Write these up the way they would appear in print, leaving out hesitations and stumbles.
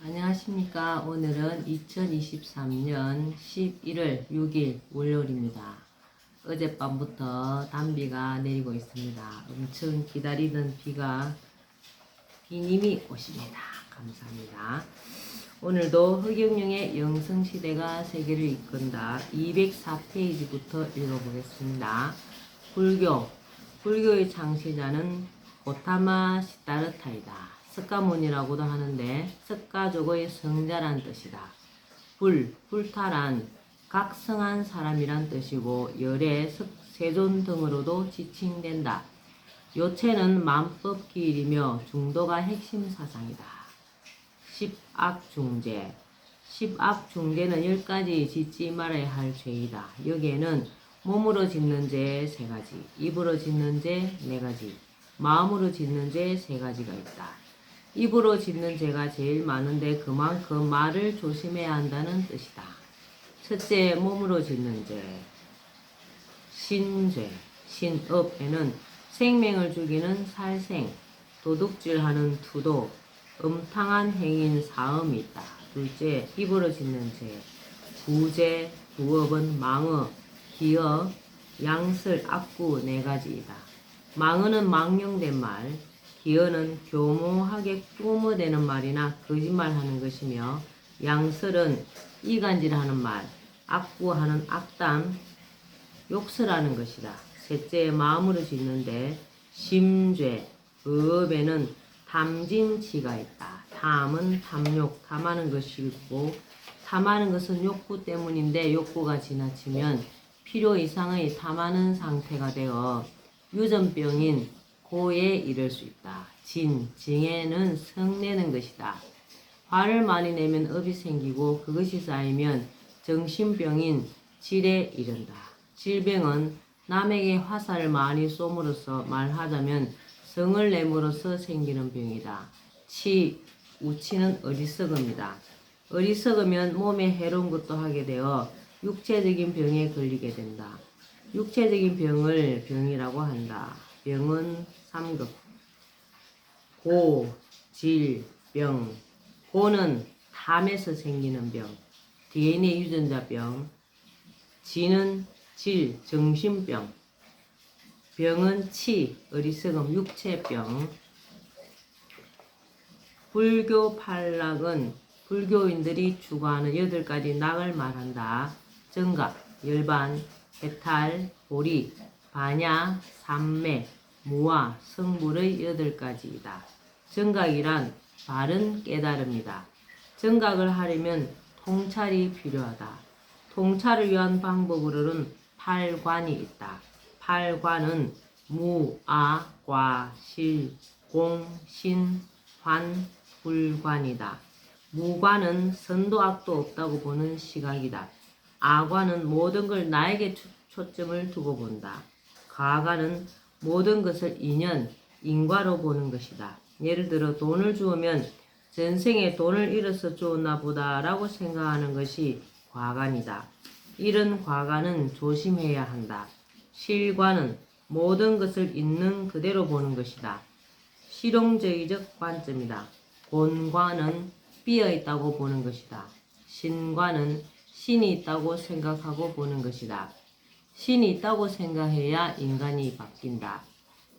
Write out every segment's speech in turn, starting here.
안녕하십니까. 오늘은 2023년 11월 6일 월요일입니다. 어젯밤부터 단비가 내리고 있습니다. 엄청 기다리던 비님이 오십니다. 감사합니다. 오늘도 허경영의 영성시대가 세계를 이끈다 204페이지부터 읽어보겠습니다. 불교의 창시자는 고타마 시다르타이다. 석가모니라고도 하는데 석가족의 성자란 뜻이다. 불탈한 각성한 사람이란 뜻이고 열애, 세존 등으로도 지칭된다. 요체는 만법기일이며 중도가 핵심 사상이다. 십악중죄. 십악중죄는 10가지 짓지 말아야 할 죄이다. 여기에는 몸으로 짓는 죄 3가지, 입으로 짓는 죄 4가지, 마음으로 짓는 죄 3가지가 있다. 입으로 짓는 죄가 제일 많은데 그만큼 말을 조심해야 한다는 뜻이다. 첫째, 몸으로 짓는 죄. 신죄, 신업에는 생명을 죽이는 살생, 도둑질하는 투도, 음탕한 행인 사음이 있다. 둘째, 입으로 짓는 죄. 부죄, 부업은 망어, 기어, 양설, 악구 4가지이다. 망어는 망령된 말, 기어는 교모하게 꾸며대는 말이나 거짓말하는 것이며 양설은 이간질하는 말, 악구하는 악담, 욕설하는 것이다. 셋째, 마음으로 짓는데 심죄, 의업에는 탐진치가 있다. 탐은 탐욕, 탐하는 것이고 탐하는 것은 욕구 때문인데 욕구가 지나치면 필요 이상의 탐하는 상태가 되어 유전병인 고에 이를 수 있다. 징에는 성내는 것이다. 화를 많이 내면 업이 생기고 그것이 쌓이면 정신병인 질에 이른다. 질병은 남에게 화살을 많이 쏘므로써 말하자면 성을 내므로써 생기는 병이다. 우치는 어리석음이다. 어리석으면 몸에 해로운 것도 하게 되어 육체적인 병에 걸리게 된다. 육체적인 병을 병이라고 한다. 병은 3급. 고, 질, 병. 고는 탐에서 생기는 병, DNA 유전자병. 지는 질, 정신병. 병은 치, 어리석음, 육체병. 불교 팔락은 불교인들이 추구하는 8가지 낙을 말한다. 정각, 열반, 해탈, 보리, 반야, 삼매, 무아, 성불의 8가지이다. 정각이란 바른 깨달음이다. 정각을 하려면 통찰이 필요하다. 통찰을 위한 방법으로는 8관이 있다. 8관은 무, 아, 과, 실, 공, 신, 환, 불관이다. 무관은 선도 악도 없다고 보는 시각이다. 아관은 모든 걸 나에게 초점을 두고 본다. 과관은 모든 것을 인과로 보는 것이다. 예를 들어 돈을 주우면 전생에 돈을 잃어서 주었나 보다라고 생각하는 것이 과관이다. 이런 과관은 조심해야 한다. 실관은 모든 것을 있는 그대로 보는 것이다. 실용주의적 관점이다. 본관은 비어있다고 보는 것이다. 신관은 신이 있다고 생각하고 보는 것이다. 신이 있다고 생각해야 인간이 바뀐다.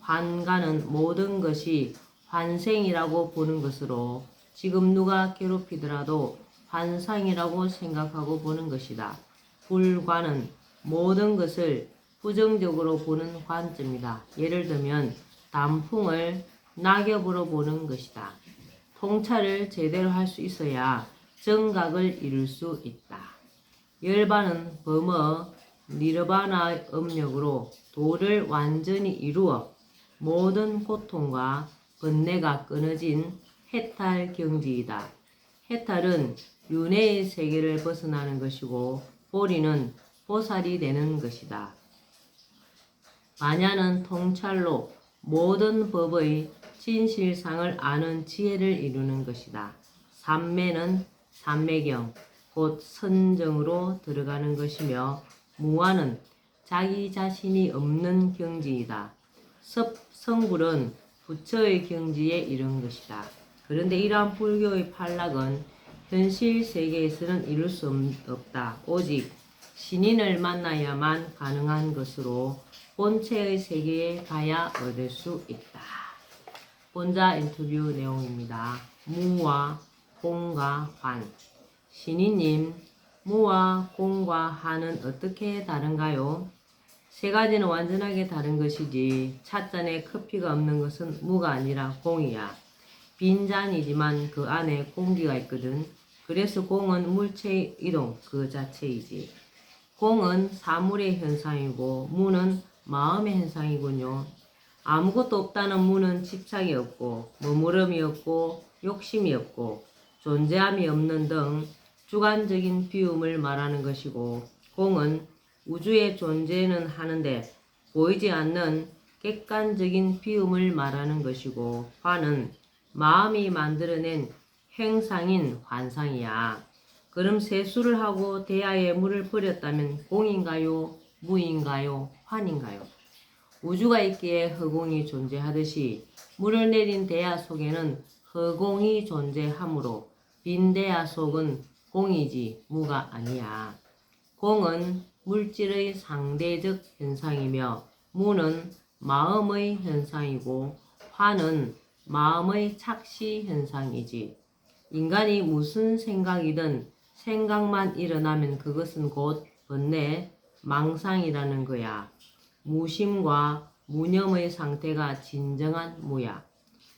환관은 모든 것이 환생이라고 보는 것으로 지금 누가 괴롭히더라도 환상이라고 생각하고 보는 것이다. 불관은 모든 것을 부정적으로 보는 관점이다. 예를 들면 단풍을 낙엽으로 보는 것이다. 통찰을 제대로 할 수 있어야 정각을 이룰 수 있다. 열반은 범어, 니르바나의 업력으로 도를 완전히 이루어 모든 고통과 번뇌가 끊어진 해탈 경지이다. 해탈은 윤회의 세계를 벗어나는 것이고 보리는 보살이 되는 것이다. 반야는 통찰로 모든 법의 진실상을 아는 지혜를 이루는 것이다. 삼매는 삼매경, 곧 선정으로 들어가는 것이며 무아는 자기 자신이 없는 경지이다. 성불은 부처의 경지에 이른 것이다. 그런데 이러한 불교의 판락은 현실 세계에서는 이룰 수 없다. 오직 신인을 만나야만 가능한 것으로 본체의 세계에 가야 얻을 수 있다. 본자 인터뷰 내용입니다. 무와 공과 환. 신이님, 무와 공과 한은 어떻게 다른가요? 세 가지는 완전하게 다른 것이지 찻잔에 커피가 없는 것은 무가 아니라 공이야. 빈 잔이지만 그 안에 공기가 있거든. 그래서 공은 물체의 이동 그 자체이지. 공은 사물의 현상이고 무는 마음의 현상이군요. 아무것도 없다는 무는 집착이 없고 머무름이 없고 욕심이 없고 존재함이 없는 등 주관적인 비움을 말하는 것이고, 공은 우주의 존재는 하는데 보이지 않는 객관적인 비움을 말하는 것이고, 환은 마음이 만들어낸 행상인 환상이야. 그럼 세수를 하고 대야에 물을 버렸다면 공인가요? 무인가요? 환인가요? 우주가 있기에 허공이 존재하듯이 물을 내린 대야 속에는 허공이 존재하므로 빈 대야 속은 공이지 무가 아니야. 공은 물질의 상대적 현상이며 무는 마음의 현상이고 환은 마음의 착시 현상이지. 인간이 무슨 생각이든 생각만 일어나면 그것은 곧 번뇌, 망상이라는 거야. 무심과 무념의 상태가 진정한 무야.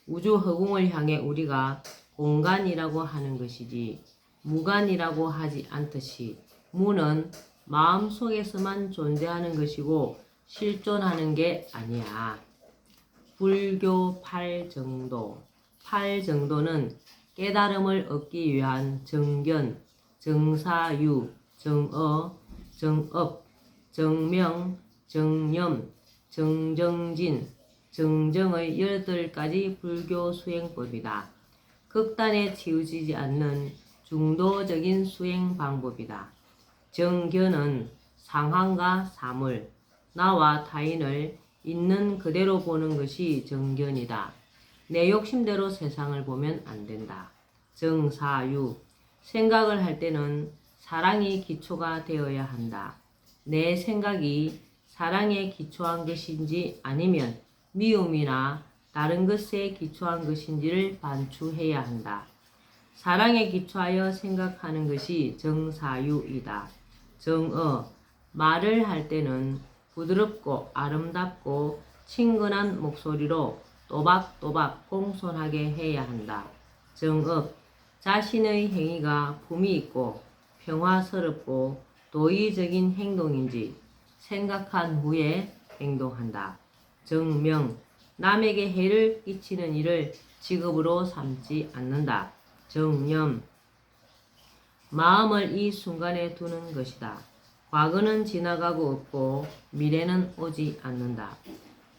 우주 허공을 향해 우리가 공간이라고 하는 것이지 무간이라고 하지 않듯이 무는 마음속에서만 존재하는 것이고 실존하는 게 아니야. 불교 8정도. 8정도는 깨달음을 얻기 위한 정견, 정사유, 정어, 정업, 정명, 정념, 정정진, 정정의 8가지 불교 수행법이다. 극단에 치우치지 않는 중도적인 수행 방법이다. 정견은 상황과 사물, 나와 타인을 있는 그대로 보는 것이 정견이다. 내 욕심대로 세상을 보면 안 된다. 정사유, 생각을 할 때는 사랑이 기초가 되어야 한다. 내 생각이 사랑에 기초한 것인지 아니면 미움이나 다른 것에 기초한 것인지를 반추해야 한다. 사랑에 기초하여 생각하는 것이 정사유이다. 정어, 말을 할 때는 부드럽고 아름답고 친근한 목소리로 또박또박 공손하게 해야 한다. 정업, 자신의 행위가 품이 있고 평화스럽고 도의적인 행동인지 생각한 후에 행동한다. 정명, 남에게 해를 끼치는 일을 직업으로 삼지 않는다. 정념, 마음을 이 순간에 두는 것이다. 과거는 지나가고 없고 미래는 오지 않는다.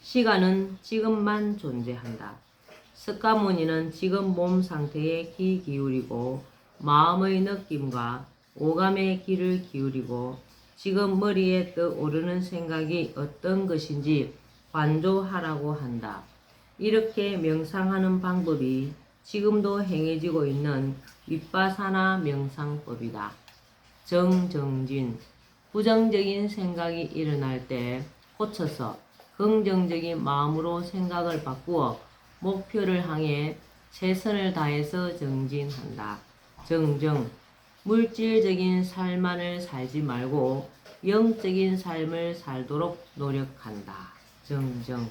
시간은 지금만 존재한다. 석가모니는 지금 몸 상태에 귀 기울이고 마음의 느낌과 오감에 귀를 기울이고 지금 머리에 떠오르는 생각이 어떤 것인지 관조하라고 한다. 이렇게 명상하는 방법이 지금도 행해지고 있는 윗바사나 명상법이다. 정정진, 부정적인 생각이 일어날 때 고쳐서 긍정적인 마음으로 생각을 바꾸어 목표를 향해 최선을 다해서 정진한다. 정정, 물질적인 삶만을 살지 말고 영적인 삶을 살도록 노력한다. 정정,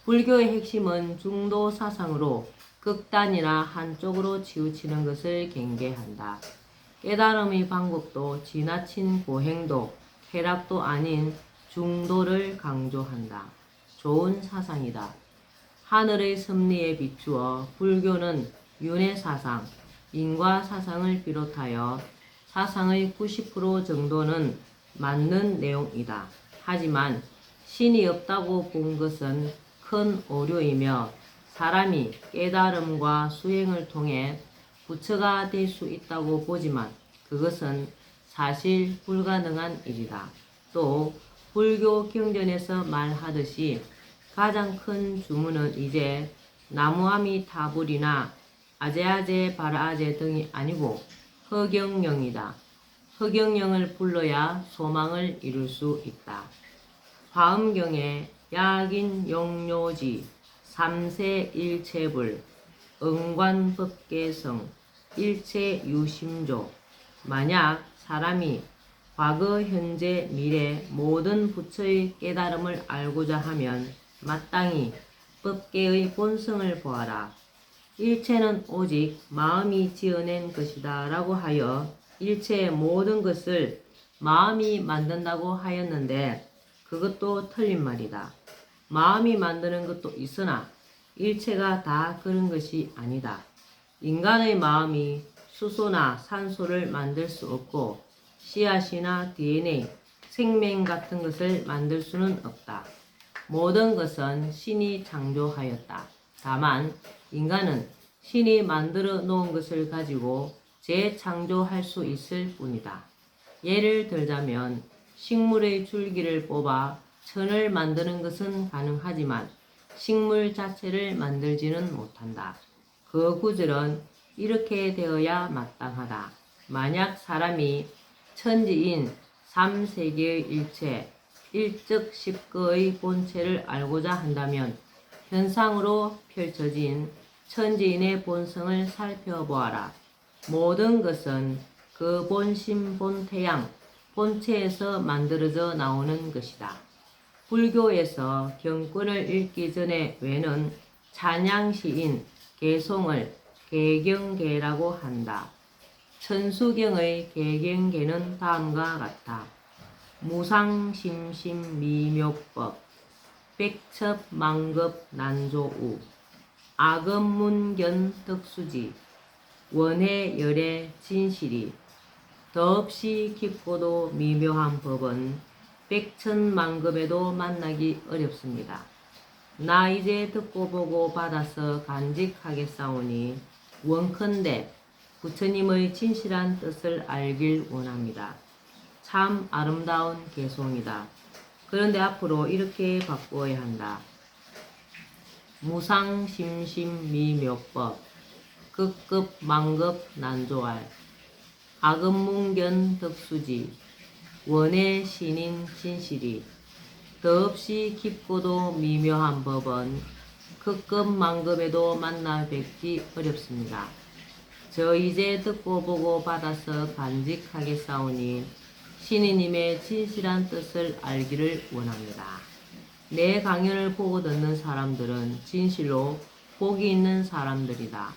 불교의 핵심은 중도 사상으로 극단이나 한쪽으로 치우치는 것을 경계한다. 깨달음의 방법도 지나친 고행도 쾌락도 아닌 중도를 강조한다. 좋은 사상이다. 하늘의 섭리에 비추어 불교는 윤회 사상, 인과 사상을 비롯하여 사상의 90% 정도는 맞는 내용이다. 하지만 신이 없다고 본 것은 큰 오류이며 사람이 깨달음과 수행을 통해 부처가 될 수 있다고 보지만 그것은 사실 불가능한 일이다. 또 불교 경전에서 말하듯이 가장 큰 주문은 이제 나무아미타불이나 아제아제 바라아제 등이 아니고 허경영이다. 허경영을 불러야 소망을 이룰 수 있다. 화엄경에 약인 용료지 삼세 일체불 응관법계성 일체유심조 만약 사람이 과거, 현재, 미래 모든 부처의 깨달음을 알고자 하면 마땅히 법계의 본성을 보아라. 일체는 오직 마음이 지어낸 것이다 라고 하여 일체의 모든 것을 마음이 만든다고 하였는데 그것도 틀린 말이다. 마음이 만드는 것도 있으나 일체가 다 그런 것이 아니다. 인간의 마음이 수소나 산소를 만들 수 없고 씨앗이나 DNA, 생명 같은 것을 만들 수는 없다. 모든 것은 신이 창조하였다. 다만 인간은 신이 만들어 놓은 것을 가지고 재창조할 수 있을 뿐이다. 예를 들자면 식물의 줄기를 뽑아 천을 만드는 것은 가능하지만 식물 자체를 만들지는 못한다. 그 구절은 이렇게 되어야 마땅하다. 만약 사람이 천지인 삼세계의 일체, 일즉 십거의 본체를 알고자 한다면 현상으로 펼쳐진 천지인의 본성을 살펴보아라. 모든 것은 그 본심 본태양, 본체에서 만들어져 나오는 것이다. 불교에서 경권을 읽기 전에 외는 찬양시인 개송을 개경계라고 한다. 천수경의 개경계는 다음과 같다. 무상심심미묘법 백첩망급 난조우 악업문견 덕수지 원해열의 진실이 더없이 깊고도 미묘한 법은 백천만급에도 만나기 어렵습니다. 나 이제 듣고 보고 받아서 간직하겠사오니 원컨대 부처님의 진실한 뜻을 알길 원합니다. 참 아름다운 개송이다. 그런데 앞으로 이렇게 바꾸어야 한다. 무상심심미묘법 극급 망급 난조할 악음문견 덕수지 원의 신인 진실이 더없이 깊고도 미묘한 법은 극급 망급에도 만나 뵙기 어렵습니다. 저 이제 듣고 보고 받아서 간직하겠사오니 신이님의 진실한 뜻을 알기를 원합니다. 내 강연을 보고 듣는 사람들은 진실로 복이 있는 사람들이다.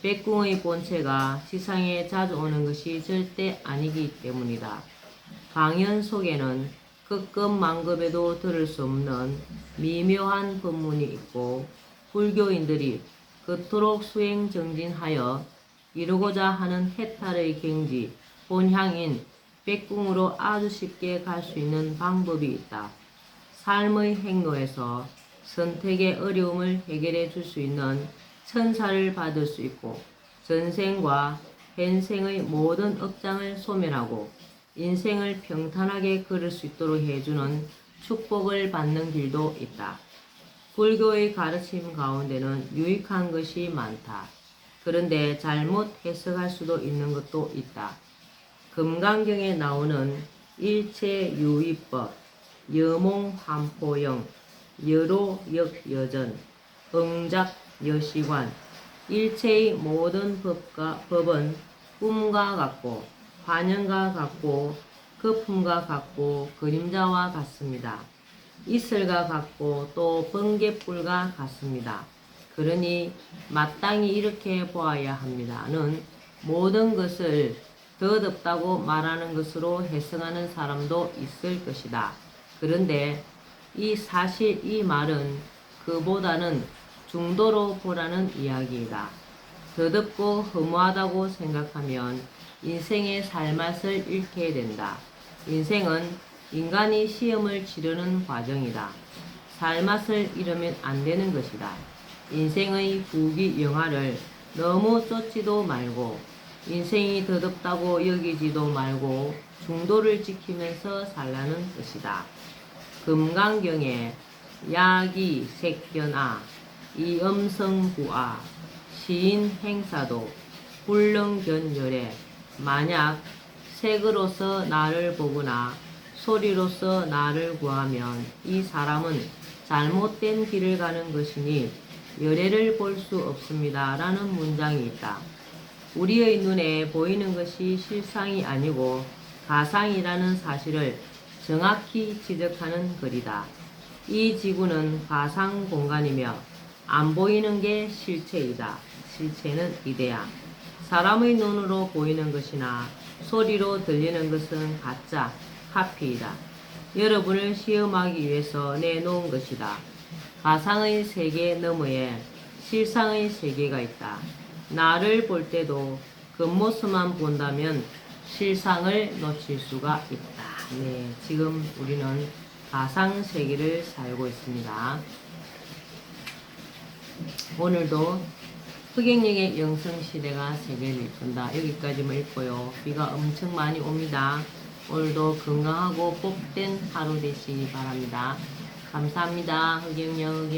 백궁의 본체가 지상에 자주 오는 것이 절대 아니기 때문이다. 강연 속에는 극급 만급에도 들을 수 없는 미묘한 법문이 있고 불교인들이 그토록 수행정진하여 이루고자 하는 해탈의 경지, 본향인 백궁으로 아주 쉽게 갈 수 있는 방법이 있다. 삶의 행로에서 선택의 어려움을 해결해 줄 수 있는 천사를 받을 수 있고 전생과 현생의 모든 업장을 소멸하고 인생을 평탄하게 걸을 수 있도록 해주는 축복을 받는 길도 있다. 불교의 가르침 가운데는 유익한 것이 많다. 그런데 잘못 해석할 수도 있는 것도 있다. 금강경에 나오는 일체유의법, 여몽환포영, 여로역여전, 응작여시관, 일체의 모든 법은 꿈과 같고 환영과 같고 거품과 같고 그림자와 같습니다. 이슬과 같고 또 번개불과 같습니다. 그러니 마땅히 이렇게 보아야 합니다는 모든 것을 더덥다고 말하는 것으로 해석하는 사람도 있을 것이다. 그런데 사실 이 말은 그보다는 중도로 보라는 이야기이다. 더덥고 허무하다고 생각하면 인생의 살맛을 잃게 된다. 인생은 인간이 시험을 치르는 과정이다. 살맛을 잃으면 안 되는 것이다. 인생의 부귀영화를 너무 쫓지도 말고 인생이 더덥다고 여기지도 말고 중도를 지키면서 살라는 뜻이다. 금강경에 야기 색견아 이엄성구아 시인 행사도 불능견열에 만약 색으로서 나를 보거나 소리로서 나를 구하면 이 사람은 잘못된 길을 가는 것이니 열애를 볼 수 없습니다. 라는 문장이 있다. 우리의 눈에 보이는 것이 실상이 아니고 가상이라는 사실을 정확히 지적하는 글이다. 이 지구는 가상 공간이며 안 보이는 게 실체이다. 실체는 이데야. 사람의 눈으로 보이는 것이나 소리로 들리는 것은 가짜, 카피이다. 여러분을 시험하기 위해서 내놓은 것이다. 가상의 세계 너머에 실상의 세계가 있다. 나를 볼 때도 겉모습만 본다면 실상을 놓칠 수가 있다. 네, 지금 우리는 가상 세계를 살고 있습니다. 오늘도 흑역령의 영성시대가 세계를 이끈다. 여기까지만 읽고요. 비가 엄청 많이 옵니다. 오늘도 건강하고 복된 하루 되시기 바랍니다. 감사합니다. 흑역령.